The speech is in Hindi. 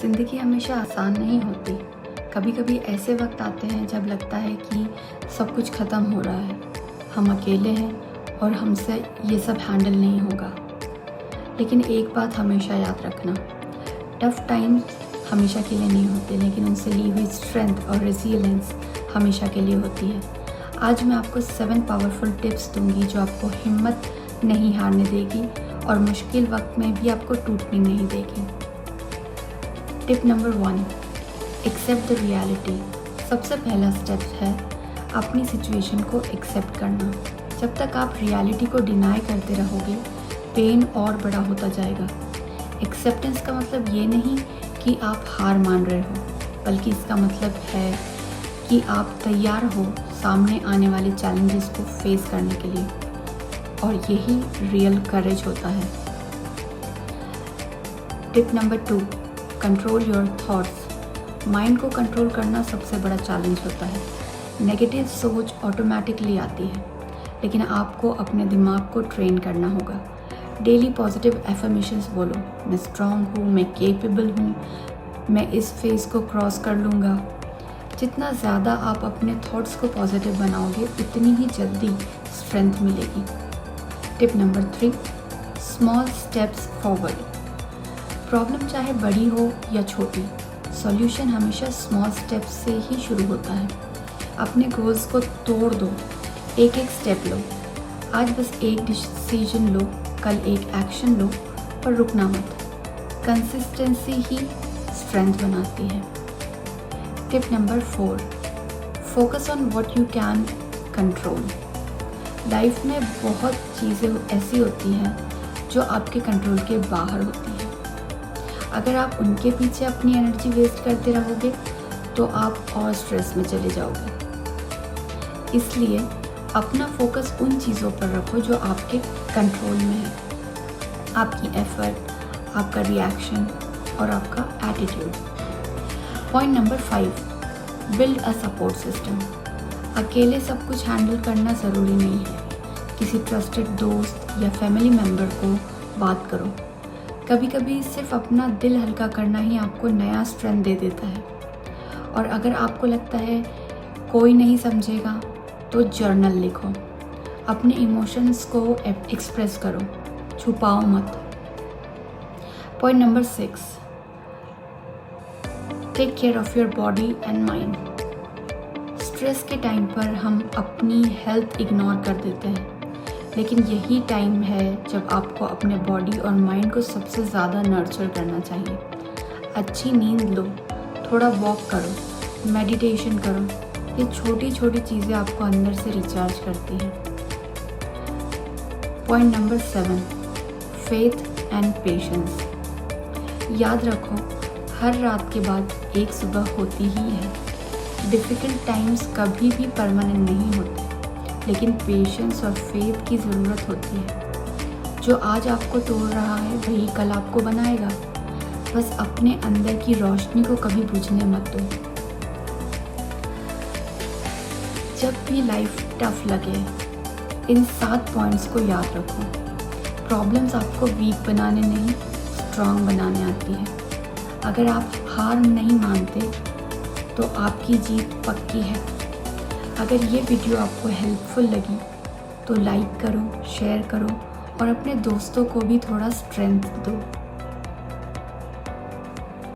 ज़िंदगी हमेशा आसान नहीं होती। कभी कभी ऐसे वक्त आते हैं जब लगता है कि सब कुछ ख़त्म हो रहा है, हम अकेले हैं और हमसे ये सब हैंडल नहीं होगा। लेकिन एक बात हमेशा याद रखना, टफ़ टाइम्स हमेशा के लिए नहीं होते, लेकिन उनसे ली हुई स्ट्रेंथ और रेजिलियंस हमेशा के लिए होती है। आज मैं आपको 7 पावरफुल टिप्स दूंगी जो आपको हिम्मत नहीं हारने देगी और मुश्किल वक्त में भी आपको टूटने नहीं देगी। Tip number 1, accept the reality. सबसे पहला स्टेप है अपनी सिचुएशन को एक्सेप्ट करना। जब तक आप रियलिटी को डिनाई करते रहोगे, पेन और बड़ा होता जाएगा। एक्सेप्टेंस का मतलब ये नहीं कि आप हार मान रहे हो, बल्कि इसका मतलब है कि आप तैयार हो सामने आने वाले चैलेंजेस को फेस करने के लिए, और यही रियल करेज होता है। Tip number 2, control your thoughts. Mind को कंट्रोल करना सबसे बड़ा चैलेंज होता है। नेगेटिव सोच ऑटोमेटिकली आती है, लेकिन आपको अपने दिमाग को ट्रेन करना होगा। डेली पॉजिटिव एफर्मेशंस बोलो, मैं स्ट्रांग हूँ, मैं केपेबल हूँ, मैं इस फेज़ को क्रॉस कर लूँगा। जितना ज़्यादा आप अपने थॉट्स को पॉजिटिव बनाओगे, उतनी ही जल्दी स्ट्रेंथ मिलेगी। Tip number 3, small steps forward. Problem चाहे बड़ी हो या छोटी, सॉल्यूशन हमेशा स्मॉल स्टेप्स से ही शुरू होता है। अपने गोल्स को तोड़ दो, एक एक स्टेप लो। आज बस एक डिसीजन लो, कल एक एक्शन लो, पर रुकना मत। कंसिस्टेंसी ही स्ट्रेंथ बनाती है। Tip number 4, focus on what you can control. Life में बहुत चीज़ें ऐसी होती हैं जो आपके कंट्रोल के बाहर होती हैं। अगर आप उनके पीछे अपनी एनर्जी वेस्ट करते रहोगे तो आप और स्ट्रेस में चले जाओगे। इसलिए अपना फोकस उन चीज़ों पर रखो जो आपके कंट्रोल में है। आपकी एफर्ट, आपका रिएक्शन और आपका attitude. Point number 5, build a support system. अकेले सब कुछ हैंडल करना ज़रूरी नहीं है। किसी ट्रस्टेड दोस्त या फैमिली मेम्बर को बात करो। कभी कभी सिर्फ अपना दिल हल्का करना ही आपको नया स्ट्रेंथ दे देता है। और अगर आपको लगता है कोई नहीं समझेगा, तो जर्नल लिखो। अपने इमोशंस को एक्सप्रेस करो, छुपाओ मत। Point number 6, take care of your body and mind. Stress के टाइम पर हम अपनी हेल्थ इग्नोर कर देते हैं, लेकिन यही टाइम है जब आपको अपने बॉडी और माइंड को सबसे ज़्यादा नर्चर करना चाहिए। अच्छी नींद लो, थोड़ा वॉक करो, मेडिटेशन करो। ये छोटी छोटी चीज़ें आपको अंदर से रिचार्ज करती हैं। Point number 7, faith and patience. याद रखो, हर रात के बाद एक सुबह होती ही है। डिफ़िकल्ट टाइम्स कभी भी परमानेंट नहीं होते, लेकिन पेशेंस और फेथ की ज़रूरत होती है। जो आज आपको तोड़ रहा है, वही कल आपको बनाएगा। बस अपने अंदर की रोशनी को कभी बुझने मत दो। जब भी लाइफ टफ लगे, इन 7 पॉइंट्स को याद रखो। प्रॉब्लम्स आपको वीक बनाने नहीं, स्ट्रांग बनाने आती है। अगर आप हार नहीं मानते, तो आपकी जीत पक्की है। अगर ये वीडियो आपको हेल्पफुल लगी तो लाइक करो, शेयर करो और अपने दोस्तों को भी थोड़ा स्ट्रेंथ दो।